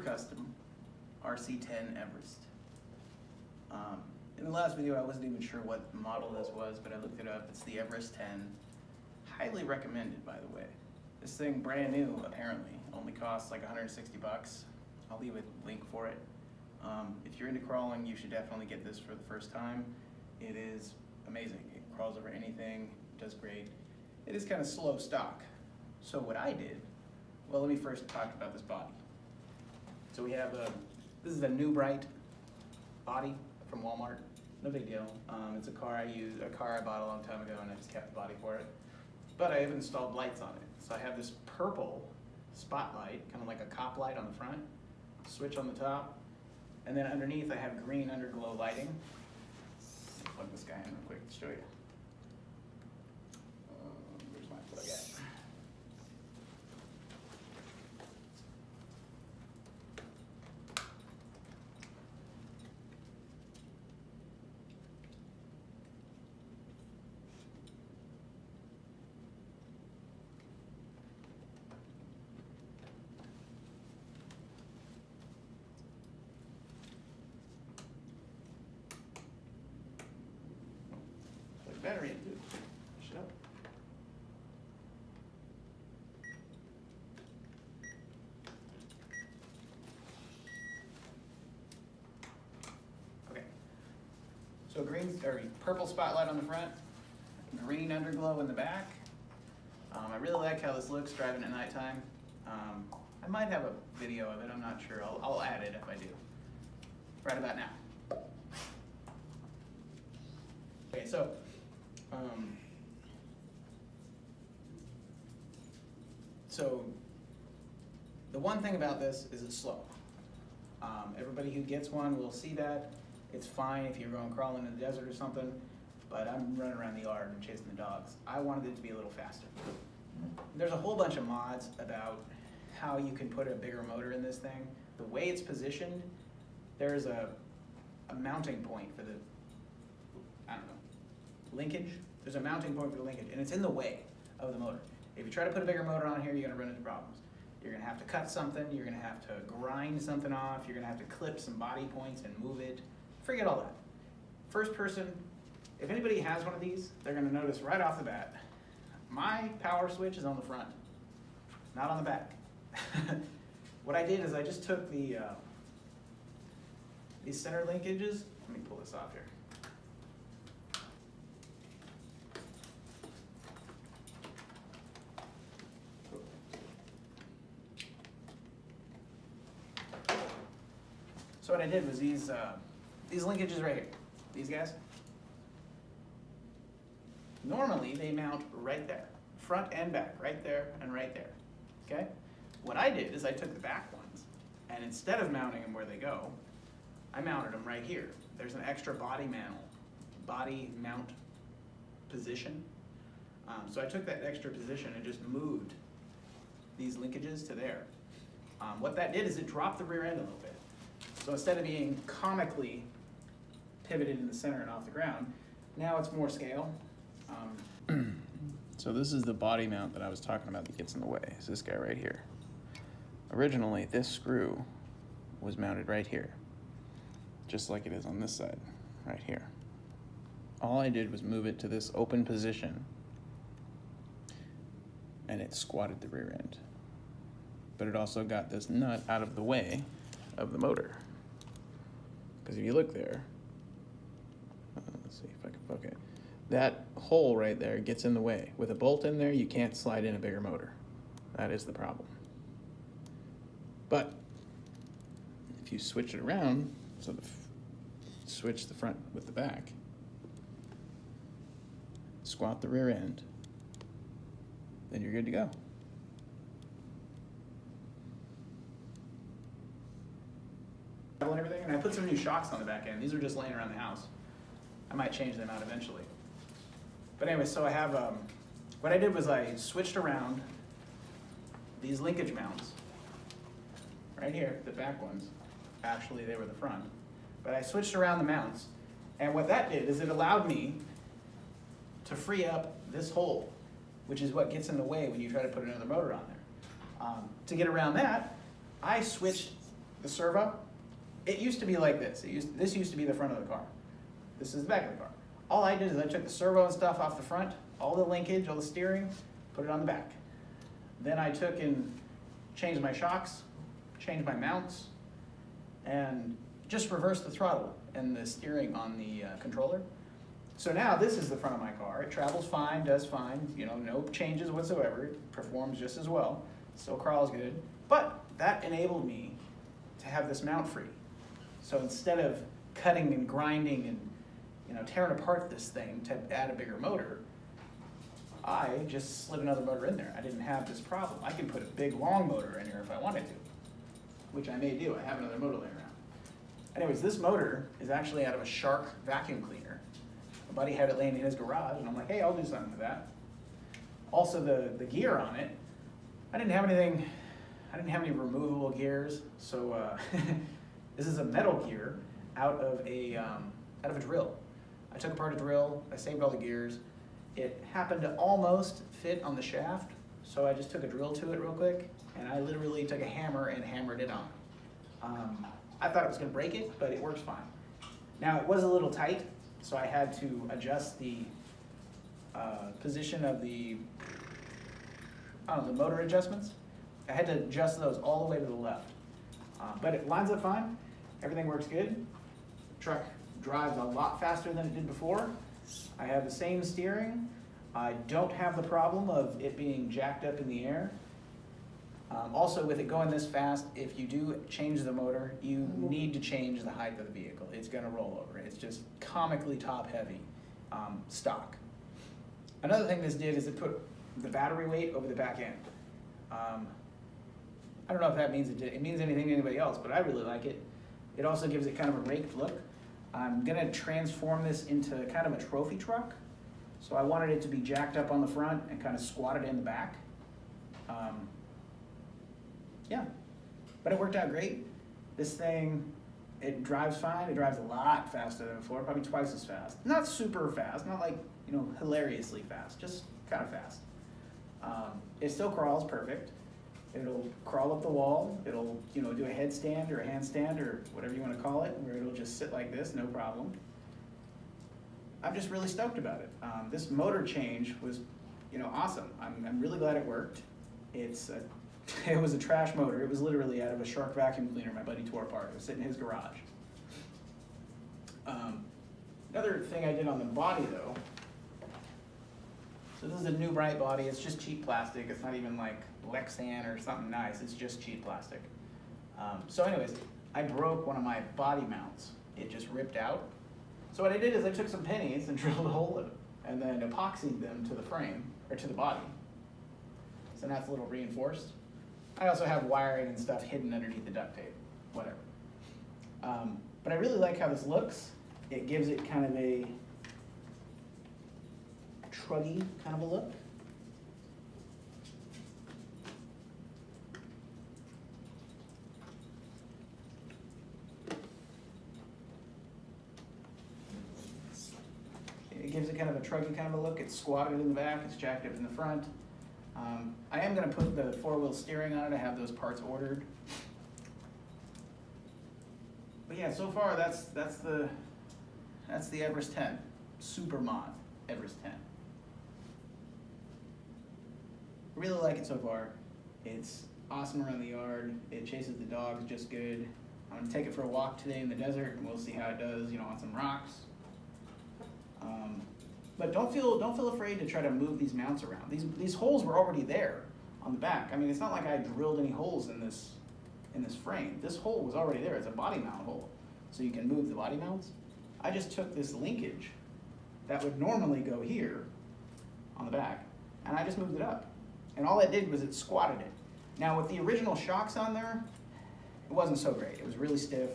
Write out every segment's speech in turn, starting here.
custom RC10 Everest. In the last video I wasn't even sure what model this was, but I looked it up. It's the Everest 10. Highly recommended, by the way. This thing, brand new apparently, only costs like 160 bucks. I'll leave a link for it. If you're into crawling, you should definitely get this for the first time. It is amazing. It crawls over anything, does great. It is kind of slow stock. So what I did, well, let me first talk about this body. So we have this is a New Bright body from Walmart. No big deal. It's a car I bought a long time ago, and I just kept the body for it. But I have installed lights on it. So I have this purple spotlight, kind of like a cop light on the front, switch on the top, and then underneath I have green underglow lighting. Plug this guy in real quick to show you. Where's my plug at? Battery in too. Push it up. Okay. So purple spotlight on the front, green underglow in the back. I really like how this looks driving at nighttime. I might have a video of it. I'm not sure. I'll add it if I do. Right about now. Okay, so. So the one thing about this is it's slow. Everybody who gets one will see that. It's fine if you're going crawling in the desert or something, but I'm running around the yard and chasing the dogs. I wanted it to be a little faster. There's a whole bunch of mods about how you can put a bigger motor in this thing. The way it's positioned, there's a mounting point for the, I don't know, linkage. There's a mounting point for the linkage, and it's in the way of the motor. If you try to put a bigger motor on here, you're gonna run into problems. You're gonna have to cut something, you're gonna have to grind something off, you're gonna have to clip some body points and move it. Forget all that. First person, if anybody has one of these, they're gonna notice right off the bat, my power switch is on the front, not on the back. What I did is I just took these center linkages. Let me pull this off here. So what I did was these linkages right here, these guys. Normally they mount right there, front and back, right there and right there, okay? What I did is I took the back ones, and instead of mounting them where they go, I mounted them right here. There's an extra body mount position. So I took that extra position and just moved these linkages to there. What that did is it dropped the rear end a little bit. So instead of being comically pivoted in the center and off the ground, now it's more scale. So this is the body mount that I was talking about that gets in the way. It's this guy right here. Originally, this screw was mounted right here, just like it is on this side, right here. All I did was move it to this open position, and it squatted the rear end. But it also got this nut out of the way of the motor. Because if you look there, let's see if I can focus. That hole right there gets in the way. With a bolt in there, you can't slide in a bigger motor. That is the problem. But if you switch it around, so switch the front with the back, squat the rear end, then you're good to go. And everything, and I put some new shocks on the back end. These are just laying around the house. I might change them out eventually. But anyway, so I have, what I did was I switched around these linkage mounts. Right here, the back ones. Actually, they were the front. But I switched around the mounts, and what that did is it allowed me to free up this hole, which is what gets in the way when you try to put another motor on there. To get around that, I switched the servo, it used to be like this. This used to be the front of the car. This is the back of the car. All I did is I took the servo and stuff off the front, all the linkage, all the steering, put it on the back. Then I took and changed my shocks, changed my mounts, and just reversed the throttle and the steering on the controller. So now this is the front of my car. It travels fine, does fine, you know, no changes whatsoever. It performs just as well, still crawls good. But that enabled me to have this mount free. So instead of cutting and grinding and, you know, tearing apart this thing to add a bigger motor, I just slid another motor in there. I didn't have this problem. I can put a big long motor in here if I wanted to, which I may do. I have another motor laying around. Anyways, this motor is actually out of a Shark vacuum cleaner. A buddy had it laying in his garage, and I'm like, hey, I'll do something with that. Also, the gear on it, I didn't have any removable gears, so this is a metal gear out of a drill. I took apart a drill, I saved all the gears. It happened to almost fit on the shaft, so I just took a drill to it real quick, and I literally took a hammer and hammered it on. I thought it was gonna break it, but it works fine. Now, it was a little tight, so I had to adjust the position of the motor adjustments. I had to adjust those all the way to the left. But it lines up fine, everything works good. The truck drives a lot faster than it did before. I have the same steering. I don't have the problem of it being jacked up in the air. Also, with it going this fast, if you do change the motor, you need to change the height of the vehicle. It's gonna roll over. It's just comically top heavy, stock. Another thing this did is it put the battery weight over the back end. I don't know if that means it means anything to anybody else, but I really like it. It also gives it kind of a raked look. I'm gonna transform this into kind of a trophy truck. So I wanted it to be jacked up on the front and kind of squatted in the back. Yeah, but it worked out great. This thing, it drives fine. It drives a lot faster than before, probably twice as fast. Not super fast, not like, you know, hilariously fast, just kind of fast. It still crawls perfect. It'll crawl up the wall. It'll, you know, do a headstand or a handstand or whatever you want to call it, where it'll just sit like this, no problem. I'm just really stoked about it. This motor change was, you know, awesome. I'm really glad it worked. It was a trash motor. It was literally out of a Shark vacuum cleaner my buddy tore apart. It was sitting in his garage. Another thing I did on the body though, so this is a new bright body. It's just cheap plastic. It's not even like Lexan or something nice. It's just cheap plastic. So anyways, I broke one of my body mounts. It just ripped out. So what I did is I took some pennies and drilled a hole in them and then epoxied them to the frame, or to the body. So now it's a little reinforced. I also have wiring and stuff hidden underneath the duct tape, whatever. But I really like how this looks. It gives it kind of a truggy kind of a look. It gives it kind of a truggy kind of a look. It's squatted in the back, it's jacked up in the front. I am going to put the four-wheel steering on it. I have those parts ordered. But yeah, so far that's the Everest 10, super mod Everest 10. I really like it so far. It's awesome around the yard. It chases the dogs just good. I'm gonna take it for a walk today in the desert, and we'll see how it does, you know, on some rocks. But don't feel afraid to try to move these mounts around. These holes were already there on the back. I mean, it's not like I drilled any holes in this frame. This hole was already there. It's a body mount hole, so you can move the body mounts. I just took this linkage that would normally go here on the back, and I just moved it up. And all it did was it squatted it. Now with the original shocks on there, it wasn't so great. It was really stiff.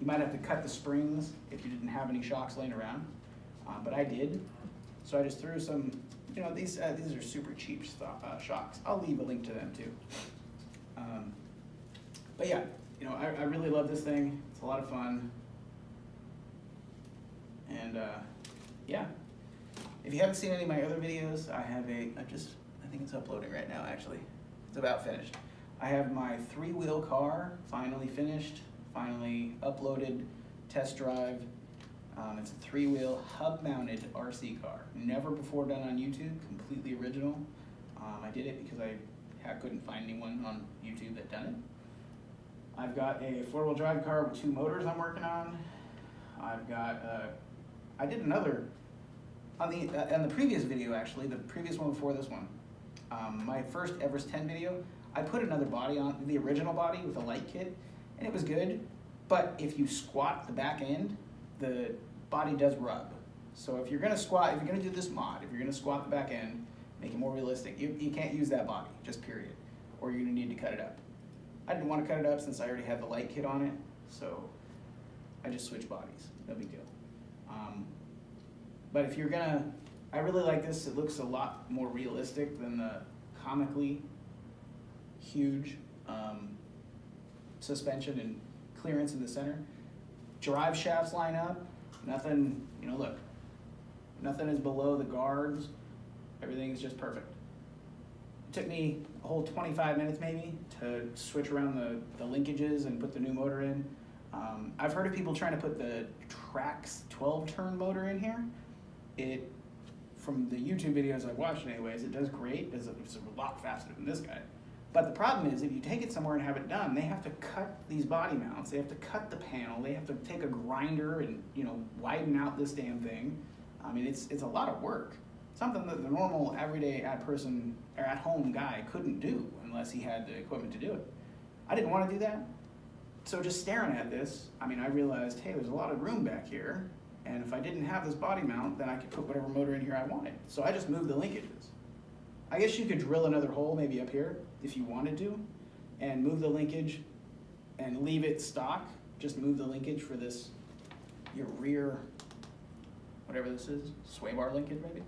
You might have to cut the springs if you didn't have any shocks laying around, but I did. So I just threw some, you know, these are super cheap shocks. I'll leave a link to them too. But yeah, you know, I really love this thing. It's a lot of fun. And yeah, if you haven't seen any of my other videos, I think it's uploading right now actually. It's about finished. I have my 3-wheel car finally finished, finally uploaded, test drive. It's a 3-wheel hub-mounted RC car. Never before done on YouTube, completely original. I did it because I couldn't find anyone on YouTube that done it. I've got a 4-wheel drive car with 2 motors I'm working on. I've got, I did another, on the previous video actually, the previous one before this one, my first Everest 10 video, I put another body on, the original body with a light kit, and it was good, but if you squat the back end, the body does rub. So if you're gonna squat, if you're gonna do this mod, if you're gonna squat the back end, make it more realistic, you can't use that body, just period, or you're gonna need to cut it up. I didn't want to cut it up since I already had the light kit on it, so I just switched bodies, no big deal. But if you're gonna, I really like this, it looks a lot more realistic than the comically huge suspension and clearance in the center. Drive shafts line up, nothing, you know, look, nothing is below the guards, everything is just perfect. It took me a whole 25 minutes maybe to switch around the linkages and put the new motor in. I've heard of people trying to put the Trax 12-turn motor in here. It, from the YouTube videos I've watched anyways, it does great. It's a lot faster than this guy. But the problem is, if you take it somewhere and have it done, they have to cut these body mounts, they have to cut the panel, they have to take a grinder and, you know, widen out this damn thing. I mean, it's a lot of work. Something that the normal everyday person or at home guy couldn't do unless he had the equipment to do it. I didn't want to do that. So just staring at this, I mean, I realized, hey, there's a lot of room back here, and if I didn't have this body mount, then I could put whatever motor in here I wanted. So I just moved the linkages. I guess you could drill another hole maybe up here if you wanted to, and move the linkage and leave it stock. Just move the linkage for this, your rear, whatever this is, sway bar linkage maybe.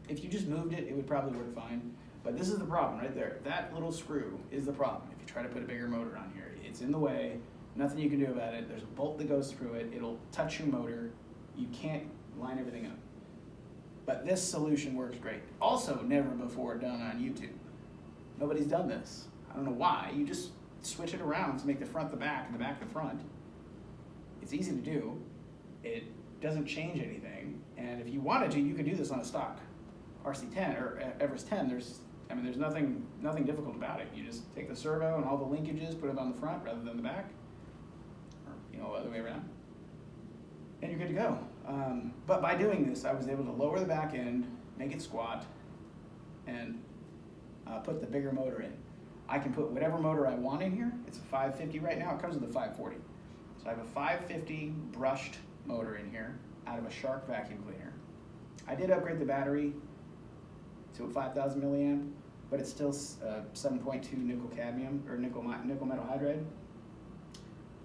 If you just moved it, it would probably work fine. But this is the problem right there. That little screw is the problem. If you try to put a bigger motor on here, it's in the way, nothing you can do about it. There's a bolt that goes through it. It'll touch your motor. You can't line everything up. But this solution works great. Also, never before done on YouTube. Nobody's done this. I don't know why. You just switch it around to make the front the back and the back the front. It's easy to do. It doesn't change anything. And if you wanted to, you could do this on a stock RC10 or Everest 10. There's nothing difficult about it. You just take the servo and all the linkages, put it on the front rather than the back, or, you know, other way around, and you're good to go. But by doing this, I was able to lower the back end, make it squat, and put the bigger motor in. I can put whatever motor I want in here. It's a 550 right now. It comes with a 540. So I have a 550 brushed motor in here out of a Shark vacuum cleaner. I did upgrade the battery to a 5,000 milliamp, but it's still 7.2 nickel cadmium or nickel metal hydride.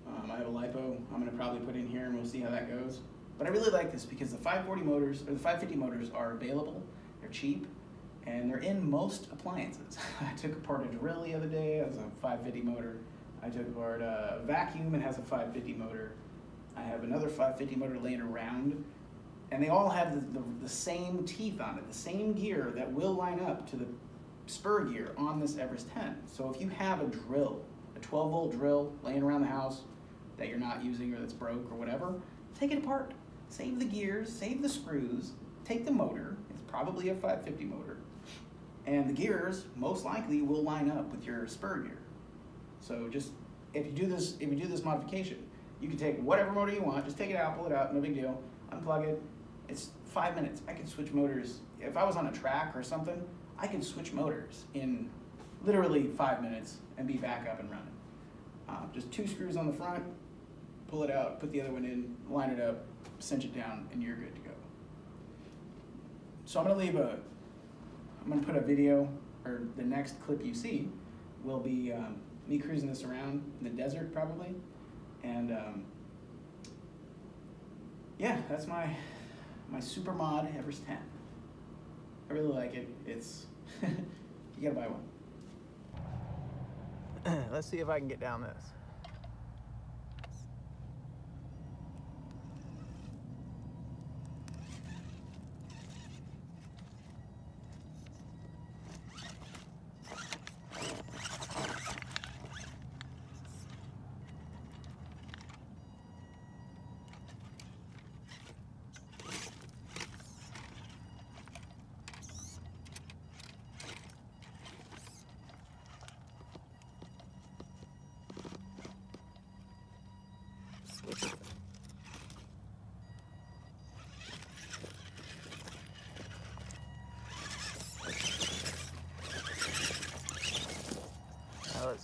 I have a LiPo I'm going to probably put in here, and we'll see how that goes. But I really like this because the 540 motors or the 550 motors are available. They're cheap, and they're in most appliances. I took apart a drill the other day. It was a 550 motor. I took apart a vacuum. It has a 550 motor. I have another 550 motor laying around, and they all have the same teeth on it, the same gear that will line up to the spur gear on this Everest 10. So if you have a drill, a 12-volt drill laying around the house that you're not using or that's broke or whatever, take it apart. Save the gears, save the screws, take the motor. It's probably a 550 motor. And the gears most likely will line up with your spur gear. So just, if you do this modification, you can take whatever motor you want, just take it out, pull it out, no big deal, unplug it. It's 5 minutes. I can switch motors. If I was on a track or something, I can switch motors in literally 5 minutes and be back up and running. Just 2 screws on the front, pull it out, put the other one in, line it up, cinch it down, and you're good to go. So I'm gonna put a video, or the next clip you see will be me cruising this around in the desert probably. And yeah, that's my super mod Everest 10. I really like it. It's, you gotta buy one. Let's see if I can get down this.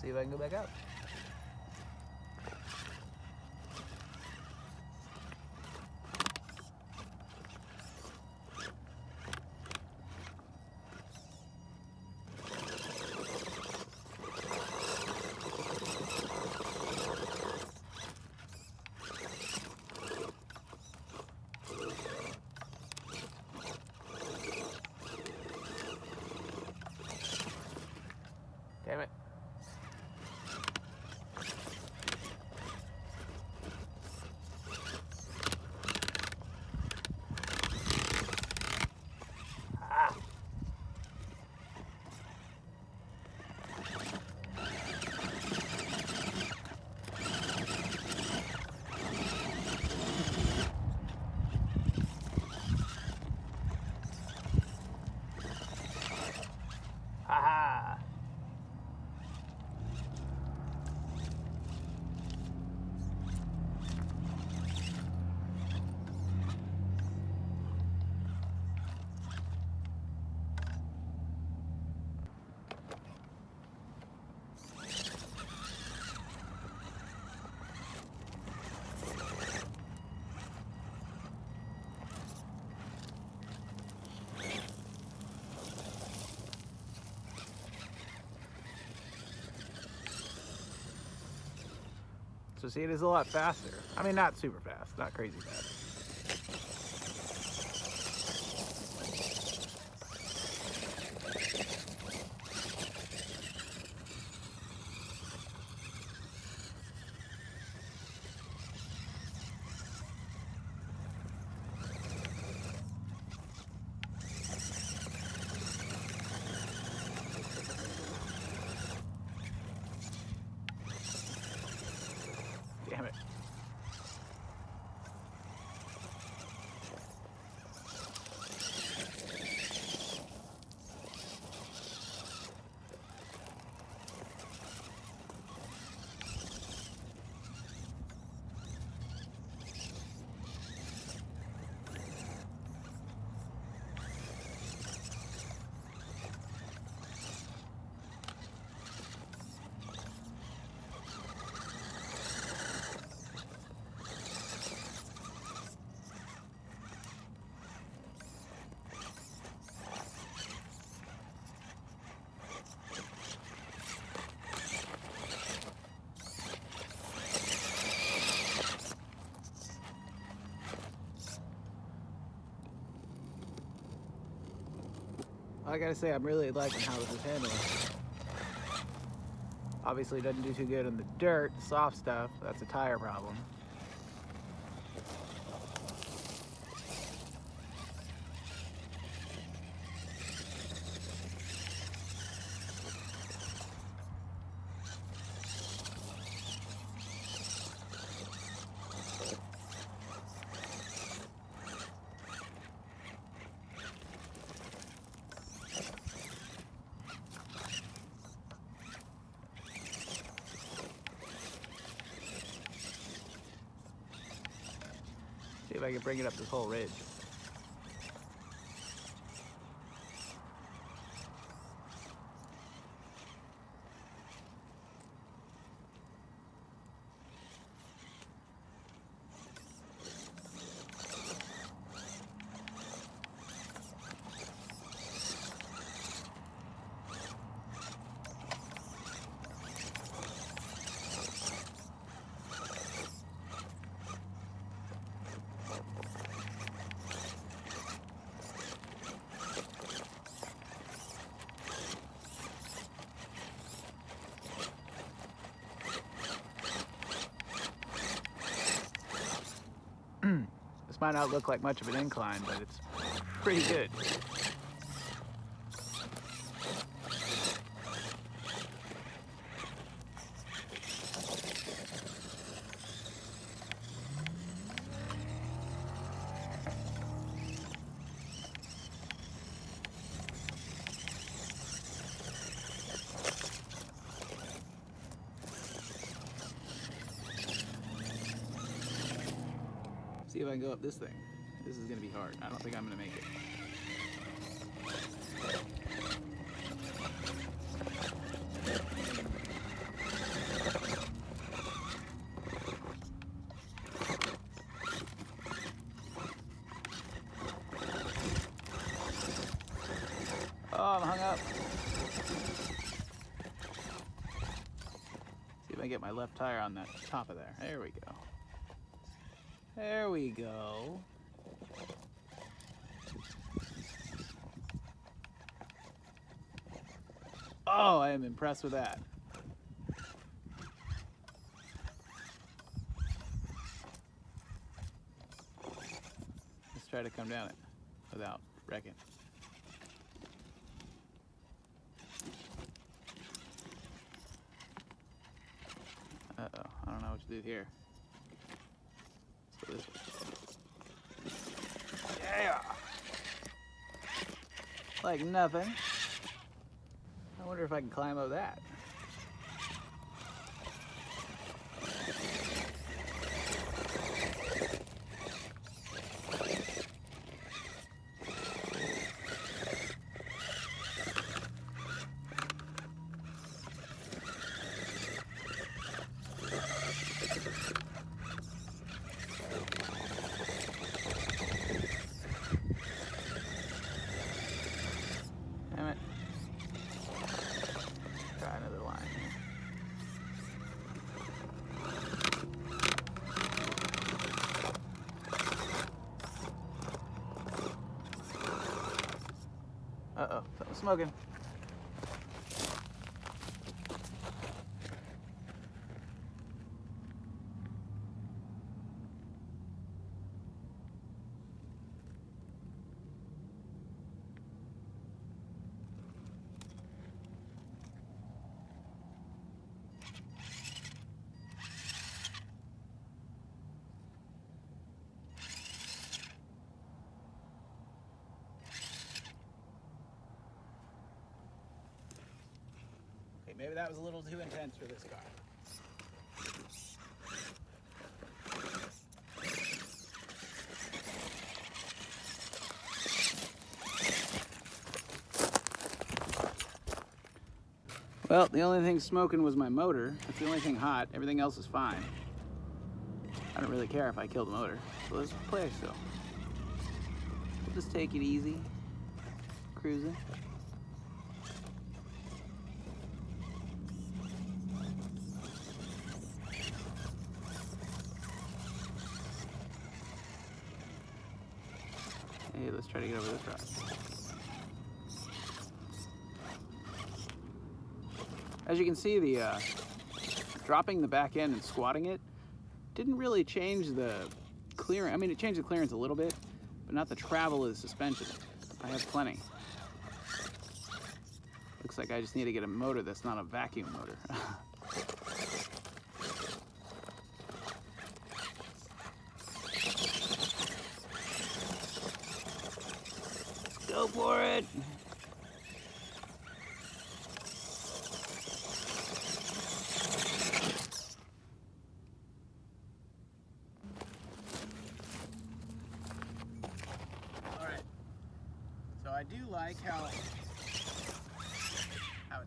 see if I can go back out. Damn it. Ah. Ha. So see, it is a lot faster. I mean, not super fast, not crazy fast. Damn it. I gotta say, I'm really liking how this is handling. Obviously, doesn't do too good on the dirt, the soft stuff. That's a tire problem. See if I can bring it up this whole ridge. This might not look like much of an incline, but it's pretty good. See if I can go up this thing. This is gonna be hard. I don't think I'm gonna make it. I'm hung up. See if I can get my left tire on that top of there. There we go. There we go. Oh, I am impressed with that. Let's try to come down it without wrecking. Uh-oh, I don't know what to do here. So this yeah! Like nothing. I wonder if I can climb up that. Damn it. Try another line here. Uh-oh, something's smoking. Okay, maybe that was a little too intense for this car. Well, the only thing smoking was my motor. That's the only thing hot. Everything else is fine. I don't really care if I kill the motor. So let's play still. We'll just take it easy. Cruising. Hey, let's try to get over this rock. As you can see, the dropping the back end and squatting it didn't really change the clearance. I mean, it changed the clearance a little bit, but not the travel of the suspension. I have plenty. Looks like I just need to get a motor that's not a vacuum motor. Go for it! Alright, so I do like how it's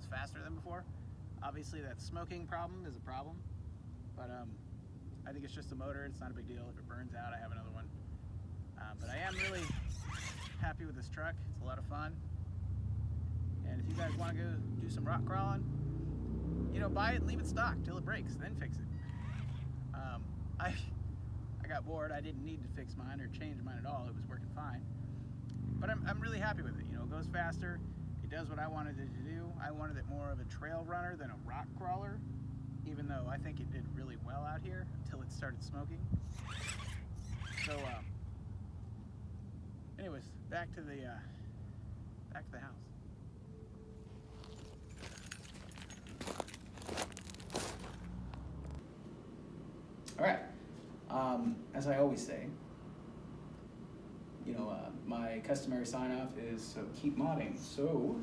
faster than before. Obviously that smoking problem is a problem, but I think it's just a motor. It's not a big deal. If it burns out, I have another one. But I am really happy with this truck. It's a lot of fun. And if you guys want to go do some rock crawling, you know, buy it and leave it stock till it breaks, then fix it. I got bored. I didn't need to fix mine or change mine at all. It was working fine. But I'm really happy with it. You know, it goes faster. It does what I wanted it to do. I wanted it more of a trail runner than a rock crawler, even though I think it did really well out here until it started smoking. So, anyways, back to the house. All right. As I always say, you know, my customary sign-off is so keep modding. So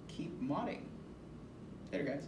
keep modding. Later, guys.